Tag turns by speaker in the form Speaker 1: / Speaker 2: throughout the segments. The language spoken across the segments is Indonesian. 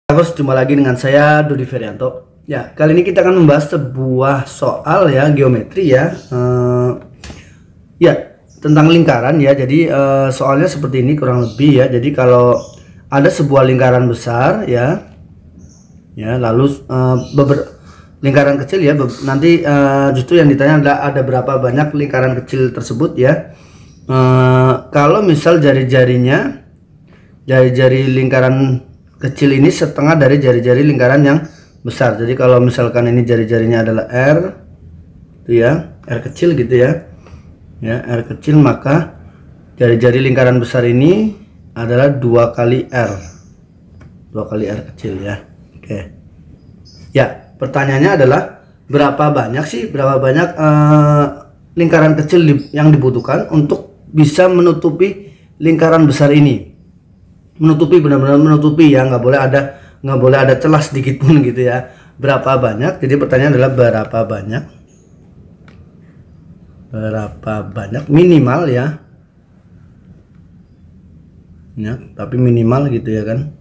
Speaker 1: Terus jumpa lagi dengan saya Dodi Ferianto. Ya, kali ini kita akan membahas sebuah soal ya geometri ya. Ya, tentang lingkaran ya. Jadi soalnya seperti ini kurang lebih ya. Jadi kalau ada sebuah lingkaran besar ya. Ya, lalu lingkaran kecil ya. Nanti justru yang ditanya adalah ada berapa banyak lingkaran kecil tersebut ya. Kalau misal jari lingkaran kecil ini setengah dari jari-jari lingkaran yang besar. Jadi kalau misalkan ini jari-jarinya adalah R itu ya, R kecil gitu ya. Ya, R kecil, maka jari-jari lingkaran besar ini adalah 2 kali R. 2 kali R kecil ya. Oke. Ya, pertanyaannya adalah berapa banyak lingkaran kecil yang dibutuhkan untuk bisa menutupi lingkaran besar ini. Menutupi, benar-benar menutupi ya, nggak boleh ada celah sedikit pun gitu ya. Berapa banyak? Jadi pertanyaan adalah berapa banyak minimal ya, tapi minimal gitu ya kan,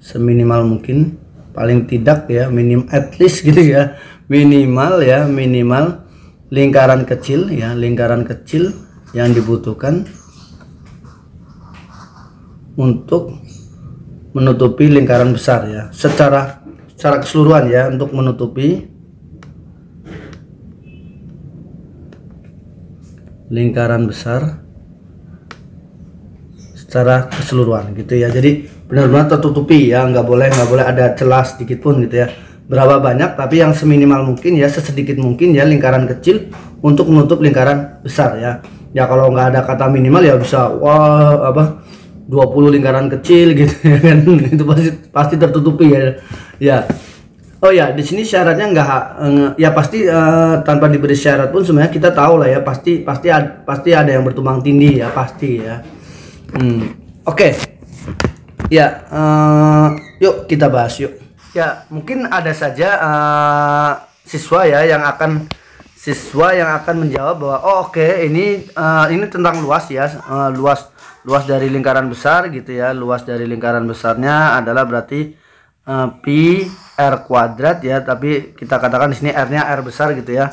Speaker 1: seminimal mungkin, paling tidak ya, at least gitu ya, minimal lingkaran kecil yang dibutuhkan untuk menutupi lingkaran besar ya, secara keseluruhan ya, untuk menutupi lingkaran besar secara keseluruhan gitu ya. Jadi benar-benar tertutupi ya, nggak boleh ada celah sedikit pun gitu ya. Berapa banyak, tapi yang seminimal mungkin ya, sesedikit mungkin ya, lingkaran kecil untuk menutup lingkaran besar ya. Ya kalau nggak ada kata minimal ya bisa 20 lingkaran kecil gitu ya kan. Itu pasti tertutupi ya. Ya. Oh ya, di sini syaratnya ya pasti tanpa diberi syarat pun sebenarnya kita tahu lah ya, pasti ada yang bertumbang tindih ya, pasti ya. Oke. Ya, yuk kita bahas yuk. Ya, mungkin ada saja siswa yang akan menjawab bahwa oke, ini tentang luas ya, luas dari lingkaran besar gitu ya. Luas dari lingkaran besarnya adalah berarti pi r kuadrat ya, tapi kita katakan di sini r-nya r besar gitu ya.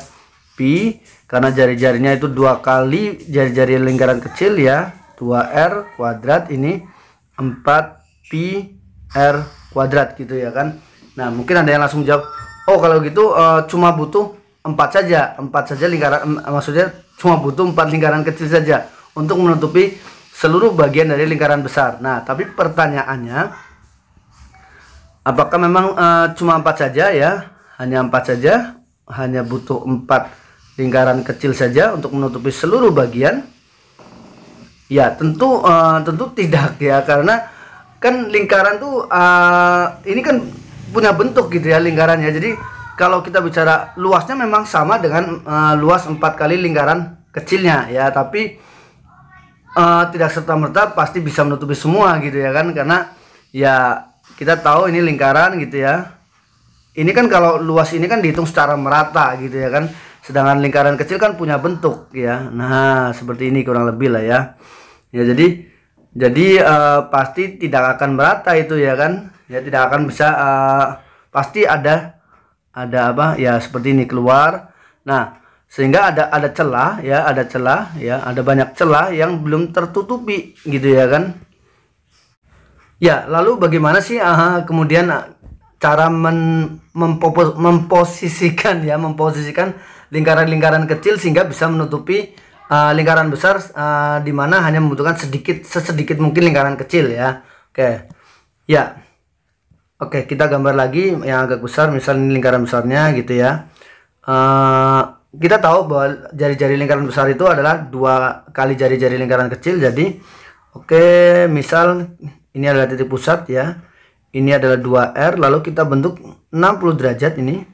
Speaker 1: Pi, karena jari-jarinya itu 2 kali jari-jari lingkaran kecil ya, 2r kuadrat, ini 4 pi r kuadrat gitu ya kan. Nah, mungkin ada yang langsung jawab, oh kalau gitu cuma butuh 4 saja lingkaran, maksudnya cuma butuh 4 lingkaran kecil saja untuk menutupi seluruh bagian dari lingkaran besar. Nah, tapi pertanyaannya, apakah memang cuma 4 saja ya? Hanya 4 saja? Hanya butuh 4 lingkaran kecil saja untuk menutupi seluruh bagian? Ya, tentu tidak ya, karena kan lingkaran tuh ini kan punya bentuk gitu ya lingkarannya. Jadi kalau kita bicara luasnya memang sama dengan luas 4 kali lingkaran kecilnya ya, tapi tidak serta-merta pasti bisa menutupi semua gitu ya kan, karena ya kita tahu ini lingkaran gitu ya. Ini kan kalau luas ini kan dihitung secara merata gitu ya kan, sedangkan lingkaran kecil kan punya bentuk ya. Nah, seperti ini kurang lebih lah ya. Ya, jadi pasti tidak akan merata itu ya kan. Ya, tidak akan bisa, pasti ada apa ya, seperti ini keluar. Nah, sehingga ada celah ya, ada banyak celah yang belum tertutupi gitu ya kan. Ya, lalu bagaimana sih kemudian cara memposisikan lingkaran-lingkaran kecil sehingga bisa menutupi lingkaran besar, di mana hanya membutuhkan sesedikit mungkin lingkaran kecil ya. Oke. Ya. Oke, kita gambar lagi yang agak besar, misalnya lingkaran besarnya gitu ya. Kita tahu bahwa jari-jari lingkaran besar itu adalah 2 kali jari-jari lingkaran kecil. Jadi oke, misal ini adalah titik pusat ya, ini adalah 2R, lalu kita bentuk 60 derajat, ini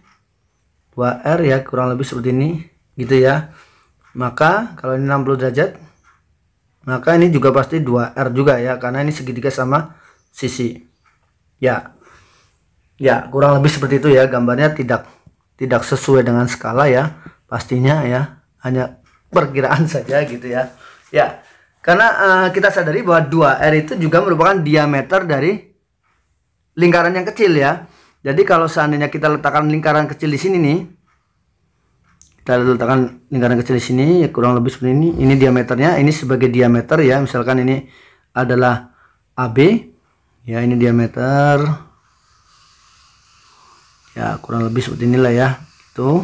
Speaker 1: 2R ya, kurang lebih seperti ini gitu ya. Maka kalau ini 60 derajat, maka ini juga pasti 2R juga ya, karena ini segitiga sama sisi ya, kurang lebih seperti itu ya. Gambarnya tidak sesuai dengan skala ya, pastinya ya, hanya perkiraan saja gitu ya. Ya, karena kita sadari bahwa 2R itu juga merupakan diameter dari lingkaran yang kecil ya. Jadi kalau seandainya kita letakkan lingkaran kecil di sini nih, kita letakkan lingkaran kecil di sini ya, kurang lebih seperti ini. Ini diameternya, ini sebagai diameter ya. Misalkan ini adalah AB ya, ini diameter ya, kurang lebih seperti inilah ya. Itu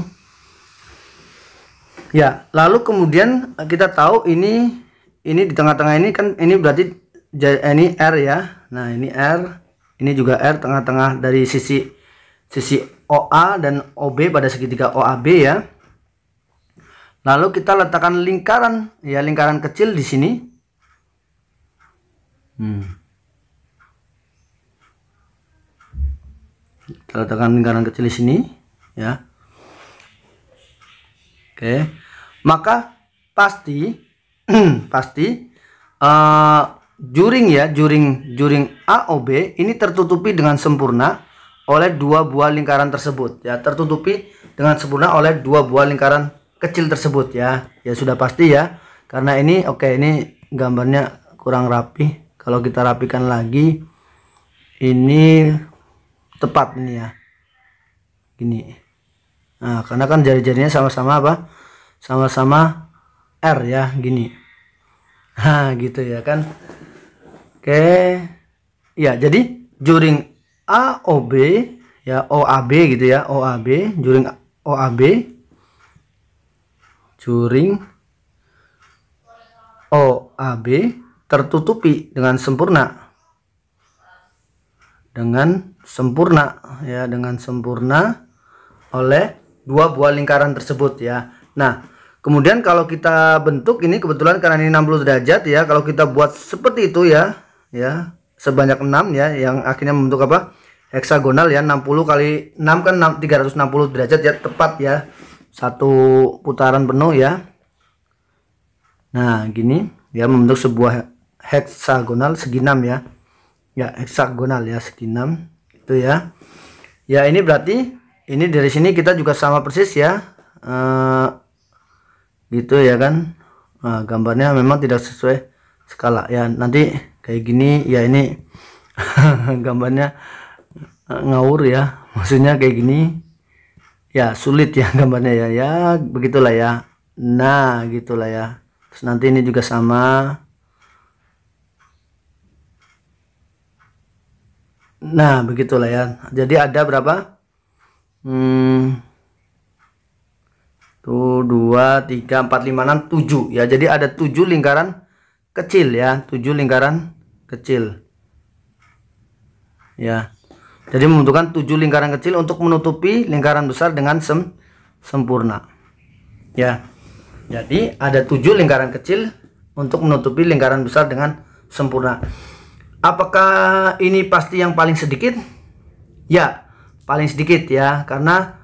Speaker 1: ya, lalu kemudian kita tahu ini di tengah-tengah ini kan, ini berarti ini R ya. Nah, ini R, ini juga R, tengah-tengah dari sisi OA dan OB pada segitiga OAB ya. Lalu kita letakkan lingkaran ya, lingkaran kecil di sini. Kita letakkan lingkaran kecil di sini ya. Oke. Maka pasti juring ya, juring AOB ini tertutupi dengan sempurna oleh dua buah lingkaran tersebut ya, tertutupi dengan sempurna oleh dua buah lingkaran kecil tersebut ya. Ya sudah pasti ya, karena ini ini gambarnya kurang rapi. Kalau kita rapikan lagi, ini tepat ini ya, gini. Nah, karena kan jari-jarinya sama-sama apa, sama-sama R ya, gini. Nah gitu ya kan. Oke ya, jadi juring AOB ya, OAB gitu ya, OAB, juring OAB, juring OAB tertutupi dengan sempurna ya, dengan sempurna oleh dua buah lingkaran tersebut ya. Nah, kemudian kalau kita bentuk ini, kebetulan karena ini 60 derajat ya, kalau kita buat seperti itu ya, sebanyak 6 ya, yang akhirnya membentuk apa, heksagonal ya. 60 kali 6 kan 360 derajat ya, tepat ya, satu putaran penuh ya. Nah gini ya, membentuk sebuah heksagonal segi 6 ya, heksagonal ya, segi 6 itu ya. Ya ini berarti ini dari sini kita juga sama persis ya, gitu ya kan. Nah, gambarnya memang tidak sesuai skala ya, nanti kayak gini ya, ini gambarnya ngawur ya, maksudnya kayak gini ya, sulit ya gambarnya ya, ya begitulah ya. Nah gitulah ya. Terus nanti ini juga sama. Nah begitulah ya. Jadi ada berapa? Tuh 2, 3, 4, 5, 6, 7 ya. Jadi ada 7 lingkaran kecil ya, 7 lingkaran kecil ya. Jadi membutuhkan 7 lingkaran kecil untuk menutupi lingkaran besar dengan sempurna ya. Jadi ada 7 lingkaran kecil untuk menutupi lingkaran besar dengan sempurna. Apakah ini pasti yang paling sedikit? Ya, paling sedikit ya, karena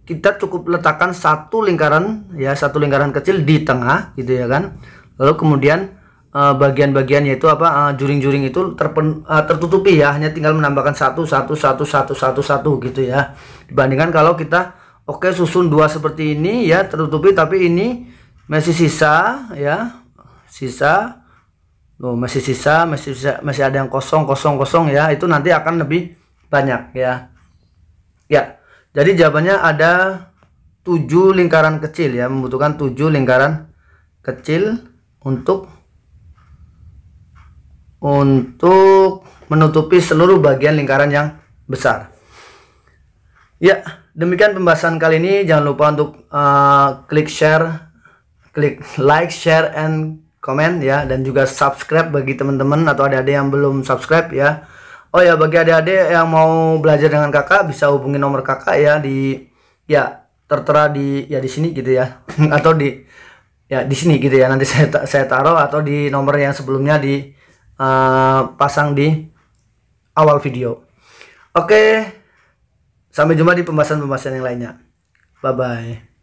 Speaker 1: kita cukup letakkan satu lingkaran ya, satu lingkaran kecil di tengah gitu ya kan. Lalu kemudian bagian-bagian yaitu apa, juring-juring itu tertutupi ya, hanya tinggal menambahkan satu gitu ya. Dibandingkan kalau kita susun dua seperti ini ya, tertutupi, tapi ini masih sisa ya, masih ada yang kosong ya, itu nanti akan lebih banyak ya. Ya, jadi jawabannya ada 7 lingkaran kecil ya, membutuhkan 7 lingkaran kecil untuk menutupi seluruh bagian lingkaran yang besar. Ya, demikian pembahasan kali ini. Jangan lupa untuk klik like, share, and comment ya, dan juga subscribe bagi teman-teman atau adik-adik yang belum subscribe ya. Oh ya, bagi adik-adik yang mau belajar dengan kakak bisa hubungi nomor kakak ya, tertera di sini gitu ya atau di sini gitu ya, nanti saya taruh, atau di nomor yang sebelumnya pasang di awal video. Oke, sampai jumpa di pembahasan yang lainnya. Bye bye.